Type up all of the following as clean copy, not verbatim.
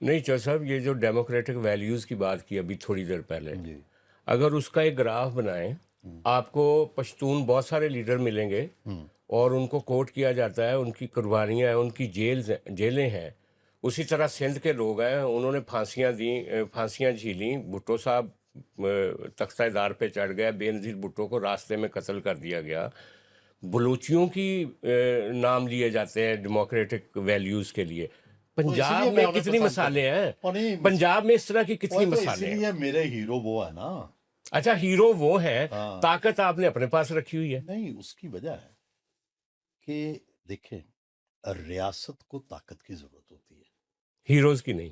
نہیں چودھری صاحب، یہ جو ڈیموکریٹک ویلیوز کی بات کی ابھی تھوڑی دیر پہلے، جی اگر اس کا ایک گراف بنائیں، آپ کو پشتون بہت سارے لیڈر ملیں گے اور ان کو کوٹ کیا جاتا ہے، ان کی قربانیاں ہیں، ان کی جیلیں ہیں. اسی طرح سندھ کے لوگ ہیں، انہوں نے پھانسیاں جھیلیں. بھٹو صاحب تختہ دار پہ چڑھ گئے، بے نظیر بھٹو کو راستے میں قتل کر دیا گیا. بلوچیوں کی نام لیے جاتے ہیں ڈیموکریٹک ویلیوز کے لیے. تو اسی لیے پنجاب میں میں انہیں کتنی پسند کرتا مثالیں ہیں، اور نہیں پنجاب میں اس طرح کی کتنی تو اسی مثالیں ہیں. لیے میرے ہیرو وہ ہے نا. اچھا، ہیرو وہ ہیں، ہاں طاقت آپ نے اپنے پاس رکھی ہوئی ہے. نہیں، اس کی وجہ ہے کہ دیکھیں ریاست کو طاقت کی ضرورت ہوتی ہے. ہیروز کی نہیں.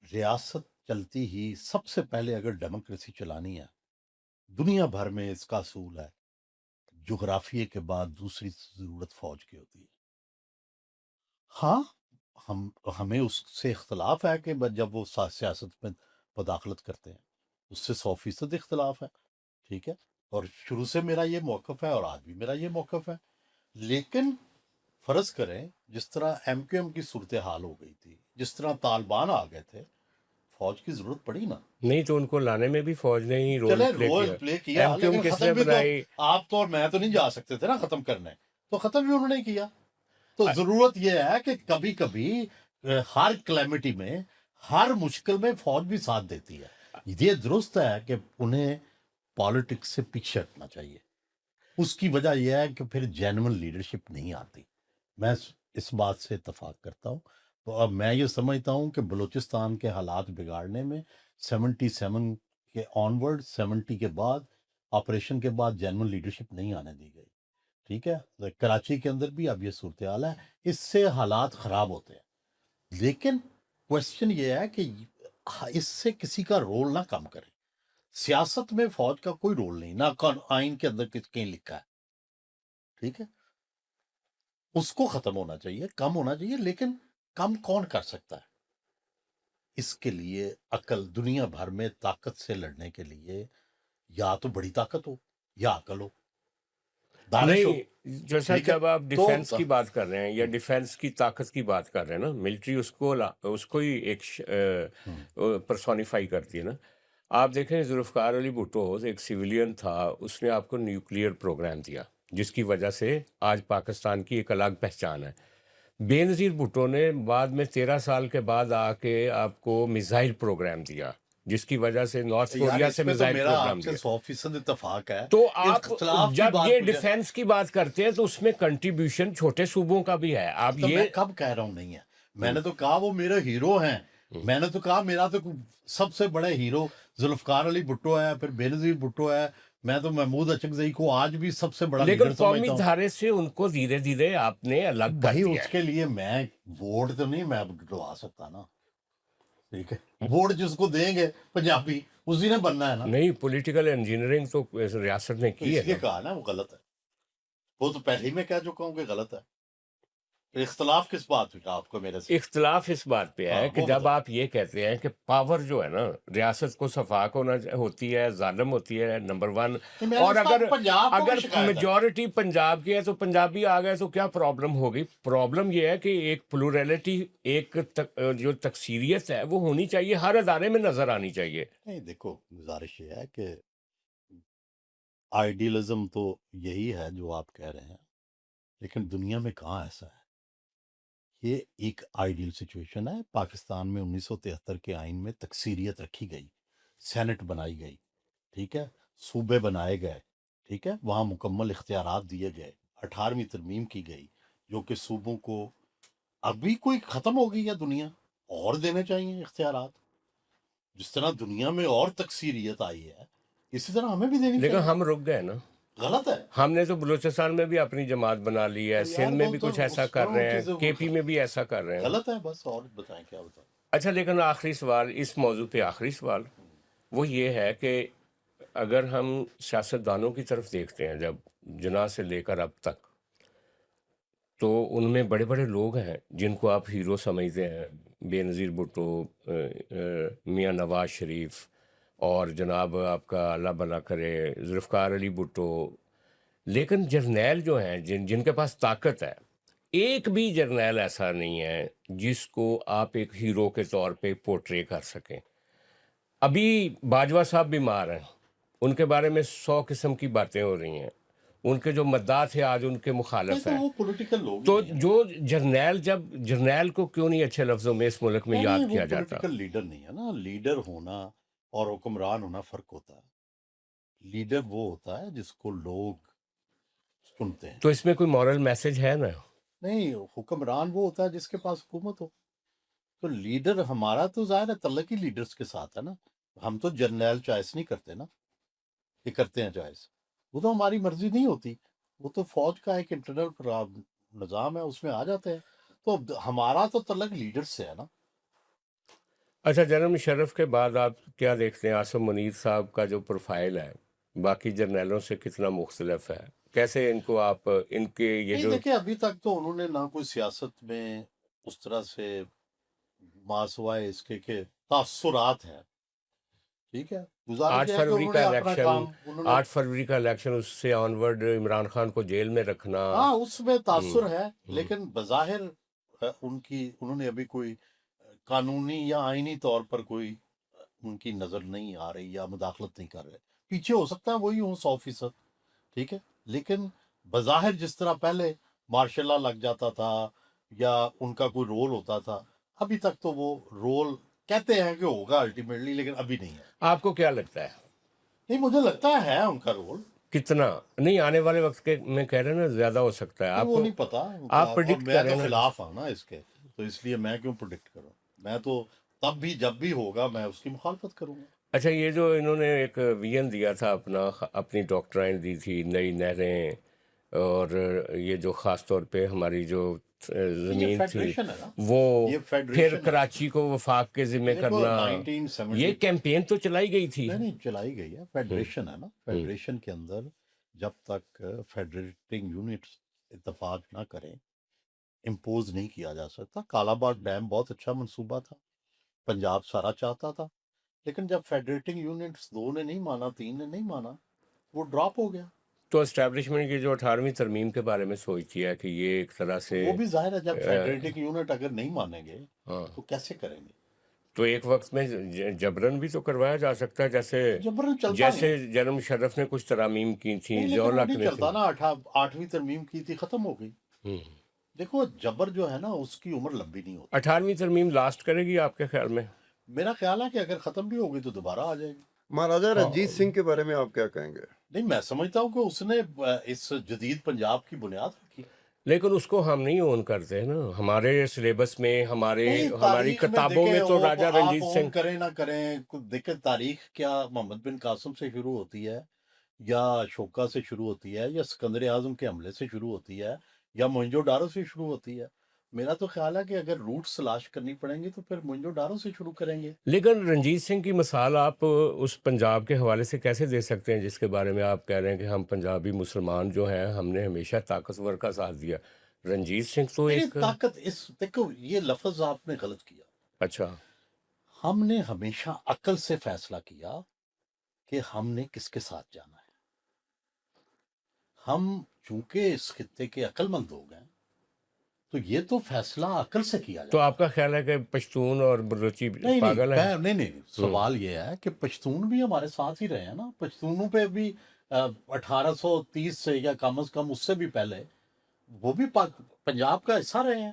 ریاست چلتی ہی سب سے پہلے اگر ڈیموکریسی چلانی ہے، دنیا بھر میں اس کا اصول ہے، جغرافیے کے بعد دوسری ضرورت فوج کی ہوتی ہے. ہاں ہمیں اس سے اختلاف ہے کہ جب وہ سیاست میں مداخلت کرتے ہیں اس سے 100% اختلاف ہے، ٹھیک ہے، اور شروع سے میرا یہ موقف ہے اور آج بھی میرا یہ موقف ہے. لیکن فرض کریں جس طرح ایم کیو ایم کی صورتحال ہو گئی تھی، جس طرح طالبان آ گئے تھے، فوج کی ضرورت پڑی نا. نہیں تو ان کو لانے میں بھی فوج نے ہی رول چلے پلے رول کیا. پلے کیا، ایم کیو ایم لیکن کس ختم نے بھی تو بنائی؟ آپ تو اور میں تو نہیں جا سکتے تھے نا ختم کرنے، تو ختم بھی انہوں نے کیا. تو ا- ضرورت یہ ہے کہ کبھی کبھی ہر کلیمٹی میں، ہر مشکل میں فوج بھی ساتھ دیتی ہے. یہ درست ہے کہ انہیں پالیٹکس سے پیچھے ہٹنا چاہیے. اس کی وجہ یہ ہے کہ پھر جینون لیڈرشپ نہیں آتی. میں اس بات سے اتفاق کرتا ہوں. تو اب میں یہ سمجھتا ہوں کہ بلوچستان کے حالات بگاڑنے میں 77 کے آن ورڈ، 70 کے بعد، آپریشن کے بعد جینون لیڈرشپ نہیں آنے دی گئی. ٹھیک ہے، کراچی کے اندر بھی اب یہ صورتحال ہے، اس سے حالات خراب ہوتے ہیں. لیکن کوشچن یہ ہے کہ اس سے کسی کا رول نہ کم کرے. سیاست میں فوج کا کوئی رول نہیں، نہ آئین کے اندر کہیں لکھا ہے. ٹھیک ہے، اس کو ختم ہونا چاہیے، کم ہونا چاہیے. لیکن کم کون کر سکتا ہے؟ اس کے لیے عقل، دنیا بھر میں طاقت سے لڑنے کے لیے یا تو بڑی طاقت ہو یا عقل ہو، دانش ہو. نہیں جیسا ٹھیک ہے، جب آپ تو ڈیفینس کی بات کر رہے ہیں یا ڈیفینس کی طاقت کی بات کر رہے ہیں نا، ملٹری اس کو ہی ایک پرسونیفائی کرتی ہے نا. آپ دیکھیں ذوالفقار علی بھٹو ایک سویلین تھا، اس نے آپ کو نیوکلیئر پروگرام دیا جس کی وجہ سے آج پاکستان کی ایک الگ پہچان ہے. بے نظیر بھٹو نے بعد میں 13 سال کے بعد آ کے آپ کو میزائل پروگرام دیا جس کی وجہ سے نارتھ یار کوریا اس سے پہ تو میزائل میرا پروگرام آپ سے دیا. 100% اتفاق ہے. تو آپ اختلاف کی جب بات یہ مجھے، ڈیفینس کی بات کرتے ہیں تو اس میں کنٹریبیوشن چھوٹے صوبوں کا بھی ہے. آپ تو میں یہ کب کہہ رہا ہوں نہیں ہے؟ میں نے تو کہا وہ میرے ہیرو ہیں. میں نے تو کہا میرا تو سب سے بڑے ہیرو ذوالفقار علی بھٹو ہے، پھر بے نظیر بھٹو ہے. میں تو محمود اچکزئی کو آج بھی سب سے بڑا لیکن لیڈر قومی سمجھتا ہوں. دھارے سے ان کو دھیرے دھیرے آپ نے الگ کر بھائی دیا اس ہے. کے لیے میں ووٹ تو نہیں میں دلوا سکتا نا. ٹھیک ہے، ووٹ جس کو دیں گے پنجابی اسی نے بننا ہے نا. نہیں، پولیٹیکل انجینئرنگ تو ریاست نے تو کی اس ہے لیے نا. کہا نا وہ غلط ہے. وہ تو پہلے ہی میں کہہ چکا ہوں کہ غلط ہے. پھر اختلاف کس بات پہ آپ کو میرے سے؟ اختلاف اس بات پہ ہے ہاں کہ وہ جب بتائیں. آپ یہ کہتے ہیں کہ پاور جو ہے نا ریاست کو شفاق ہوتی ہے، ظالم ہوتی ہے، نمبر ون. نہیں، میں نے اور اس کا اگر پنجاب کو بھی اگر شکایت ہے. میجورٹی پنجاب کی ہے تو پنجابی آ گئے تو کیا پرابلم ہوگی؟ پرابلم یہ ہے کہ ایک پلورلٹی، ایک جو تکثیریت ہے وہ ہونی چاہیے، ہر ادارے میں نظر آنی چاہیے. نہیں دیکھو، گزارش یہ ہے کہ آئیڈیلزم تو یہی ہے جو آپ کہہ رہے ہیں، لیکن دنیا میں کہاں ایسا ہے. یہ ایک آئیڈیل سچویشن ہے. پاکستان میں 1973 کے آئین میں تکثیریت رکھی گئی، سینٹ بنائی گئی، ٹھیک ہے، صوبے بنائے گئے، ٹھیک ہے، وہاں مکمل اختیارات دیے گئے. 18ویں ترمیم کی گئی جو کہ صوبوں کو ابھی کوئی ختم ہو گئی ہے دنیا، اور دینے چاہیے اختیارات. جس طرح دنیا میں اور تکثیریت آئی ہے اسی طرح ہمیں بھی دینی لیکن چاہیے. ہم رک گئے نا. غلط ہے. ہم نے تو بلوچستان میں بھی اپنی جماعت بنا لی ہے، تو یار سندھ میں وہ بھی تو کچھ ایسا اس کر طرح رہے ہیں، چیزیں کے پی میں بھی ایسا کر رہے ہیں. غلط ہے. بس اور بتائیں کیا بتائیں. اچھا، لیکن آخری سوال اس موضوع پہ، آخری سوال وہ یہ ہے کہ اگر ہم سیاستدانوں کی طرف دیکھتے ہیں جب جناح سے لے کر اب تک، تو ان میں بڑے بڑے لوگ ہیں جن کو آپ ہیرو سمجھتے ہیں، بے نظیر بھٹو، میاں نواز شریف، اور جناب آپ کا اللہ بھلا کرے ذوالفقار علی بھٹو. لیکن جرنیل جو ہیں جن کے پاس طاقت ہے، ایک بھی جرنیل ایسا نہیں ہے جس کو آپ ایک ہیرو کے طور پہ پورٹرے کر سکیں. ابھی باجوہ صاحب بیمار ہیں، ان کے بارے میں 100 قسم کی باتیں ہو رہی ہیں، ان کے جو مداح تھے آج ان کے نہیں مخالف تو ہیں. وہ پولیٹیکل لوگ تو ہی نہیں جو جرنیل، جب جرنیل کو کیوں نہیں اچھے لفظوں میں اس ملک میں ہے. یاد نہیں وہ کیا جاتا؟ پولیٹیکل لیڈر نہیں ہے نا. لیڈر ہونا اور حکمران ہونا فرق ہوتا ہے. لیڈر وہ ہوتا ہے جس کو لوگ سنتے ہیں. تو اس میں کوئی مورل میسج ہے نا؟ نہیں، حکمران وہ ہوتا ہے جس کے پاس حکومت ہو. تو لیڈر ہمارا تو ظاہر ہے تعلق ہی لیڈرز کے ساتھ ہے نا. ہم تو جرنیل چوائس نہیں کرتے نا، یہ کرتے ہیں چوائس. وہ تو ہماری مرضی نہیں ہوتی، وہ تو فوج کا ایک انٹرنل نظام ہے، اس میں آ جاتے ہیں. تو ہمارا تو تعلق لیڈر سے ہے نا. اچھا، جنرل مشرف کے بعد آپ کیا دیکھتے ہیں عاصم منیر صاحب کا جو پروفائل ہے باقی جرنیلوں سے کتنا مختلف ہے؟ کیسے ان کو آپ ان کے یہ نہیں جو دیکھیں، ابھی تک تو انہوں نے نہ کوئی سیاست میں اس طرح سے ماسوائے اس کے کہ تاثرات ہیں. ٹھیک ہے، گزارش 8 یہ ہے کہ فروری انہوں کا نے اپنا الیکشن کام انہوں نے 8 فروری کا الیکشن، اس سے آنورڈ عمران خان کو جیل میں رکھنا. ہاں اس میں تاثر ہم، ہے، ہم۔ لیکن بظاہر انہوں نے ابھی کوئی قانونی یا آئینی طور پر کوئی ان کی نظر نہیں آ رہی یا مداخلت نہیں کر رہے. پیچھے ہو سکتا ہے وہی ہوں 100%. ٹھیک ہے، لیکن بظاہر جس طرح پہلے مارشل لا لگ جاتا تھا یا ان کا کوئی رول ہوتا تھا، ابھی تک تو وہ رول کہتے ہیں کہ ہوگا الٹیمیٹلی، لیکن ابھی نہیں ہے. آپ کو کیا لگتا ہے نہیں مجھے لگتا ہے ان کا رول. کتنا؟ نہیں، آنے والے وقت کے میں کہہ رہا ہوں نا، زیادہ ہو سکتا ہے. نہیں آپ وہ کو نہیں پتا، آپ اور پرڈکٹ میں کریں تو نا. خلاف ہوں نا اس کے، تو اس لیے میں کیوں پروڈکٹ کروں. میں تو تب بھی جب بھی ہوگا میں اس کی مخالفت کروں گا. اچھا، یہ جو انہوں نے ایک ویژن دیا تھا اپنی ڈاکٹرائن دی تھی، نئی نہریں، اور یہ جو خاص طور پہ ہماری جو یہ زمین تھی فیڈریشن ہے نا، وہ یہ پھر فیڈریشن ہے. کراچی کو وفاق کے ذمہ دیکھو کرنا، 1970 یہ کیمپین تو چلائی گئی تھی. نہیں چلائی گئی ہے. فیڈریشن ہے نا، فیڈریشن کے اندر جب تک فیڈریٹنگ یونٹس اتفاق نہ کریں امپوز نہیں کیا جا سکتا. کالا باغ ڈیم بہت اچھا منصوبہ تھا، پنجاب سارا چاہتا تھا، لیکن جب فیڈریٹنگ یونٹس 2 نے نہیں مانا، 3 نے نہیں مانا، وہ ڈراپ ہو گیا. تو اسٹیبلشمنٹ کی جو 18ویں ترمیم کے بارے میں سوچتی ہے کہ یہ ایک طرح سے وہ بھی ظاہر ہے جب فیڈریٹنگ یونٹ اگر نہیں مانیں گے ہاں، تو کیسے کریں گے. تو ایک وقت میں جبرن بھی تو کروایا جا سکتا ہے، جیسے جبرن چلتا نہیں ہے. جنرل مشرف نے کچھ ترامیم کی تھیں، نہیں ضیاء لیکن وہ الحق نہیں نے چلتا نا. 8ویں ترمیم کی تھی، ختم ہو گئی. تھی. دیکھو جبر جو ہے نا اس کی عمر لمبی نہیں ہوتی. 18ویں ترمیم لاسٹ کرے گی آپ کے خیال میں؟ میرا خیال ہے کہ اگر ختم بھی ہوگی تو دوبارہ آ جائے گی. مہاراجہ رنجیت سنگھ کے بارے میں آپ کیا کہیں گے؟ نہیں میں سمجھتا ہوں کہ اس نے اس جدید پنجاب کی بنیاد رکھی. لیکن اس کو ہم نہیں اون کرتے نا، ہمارے سلیبس میں، ہماری تاریخ میں کتابوں میں دیکھیں تو وہ راجہ آپ رنجیت اون سنگھ. کریں نہ کریں، دیکھیں تاریخ کیا محمد بن قاسم سے شروع ہوتی ہے یا شوکا سے شروع ہوتی ہے یا سکندر اعظم کے حملے سے شروع ہوتی ہے یا موئنجو ڈارو سے شروع ہوتی ہے. میرا تو خیال ہے کہ اگر روٹس تلاش کرنی پڑیں گی تو پھر موئنجو ڈارو سے شروع کریں گے. لیکن رنجیت سنگھ کی مثال آپ اس پنجاب کے حوالے سے کیسے دے سکتے ہیں جس کے بارے میں آپ کہہ رہے ہیں کہ ہم پنجابی مسلمان جو ہیں ہم نے ہمیشہ طاقتور کا ساتھ دیا؟ رنجیت سنگھ تو میری ایک طاقت دیکھو یہ لفظ آپ نے غلط کیا. اچھا، ہم نے ہمیشہ عقل سے فیصلہ کیا کہ ہم نے کس کے ساتھ جانا ہے. ہم چونکہ اس خطے کے عقل مند لوگ ہیں تو یہ تو فیصلہ عقل سے کیا تو جائے. آپ کا خیال ہے کہ پشتون اور بلوچی نہیں پاگل ہیں؟ نہیں سوال یہ ہے کہ پشتون بھی ہمارے ساتھ ہی رہے ہیں نا. پشتونوں پہ بھی 1830 سے یا کم از کم اس سے بھی پہلے وہ بھی پنجاب کا حصہ رہے ہیں.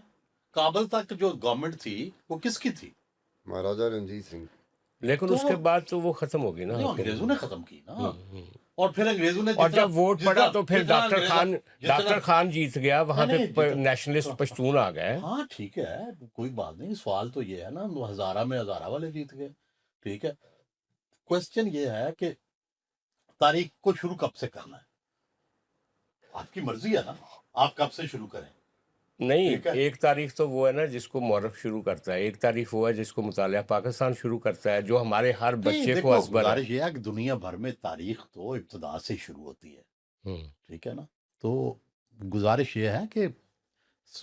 کابل تک جو گورنمنٹ تھی وہ کس کی تھی؟ مہاراجہ رنجیت سنگھ. لیکن تو اس کے بعد تو وہ ختم ہو گئی نا. انگریزوں نے ختم کی نا. اور پھر انگریزوں نے اور جب ووٹ پڑا تو پھر ڈاکٹر خان جیت گیا، وہاں پہ نیشنلسٹ پشتون آ گئے. ہاں ٹھیک ہے، کوئی بات نہیں. سوال تو یہ ہے نا، ہزارہ میں ہزارہ والے جیت گئے. ٹھیک ہے، کوشچن یہ ہے کہ تاریخ کو شروع کب سے کرنا ہے. آپ کی مرضی ہے نا، آپ کب سے شروع کریں. نہیں، ٹھیک ہے. ایک تاریخ تو وہ ہے نا جس کو مورخ شروع کرتا ہے، ایک تاریخ وہ ہے جس کو مطالعہ پاکستان شروع کرتا ہے، جو ہمارے ہر بچے کو ازبر ہے. گزارش یہ ہے کہ دنیا بھر میں تاریخ تو ابتدا سے شروع ہوتی ہے. ٹھیک ہے نا. تو گزارش یہ ہے کہ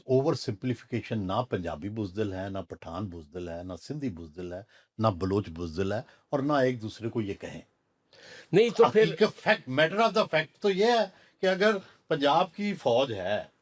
اوور سمپلیفیکیشن، نہ پنجابی بزدل ہے، نہ پٹھان بزدل ہے، نہ سندھی بزدل ہے، نہ بلوچ بزدل ہے، اور نہ ایک دوسرے کو یہ کہیں. نہیں تو پھر حقیقت fact, matter of the fact تو یہ ہے کہ اگر پنجاب کی فوج ہے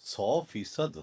100%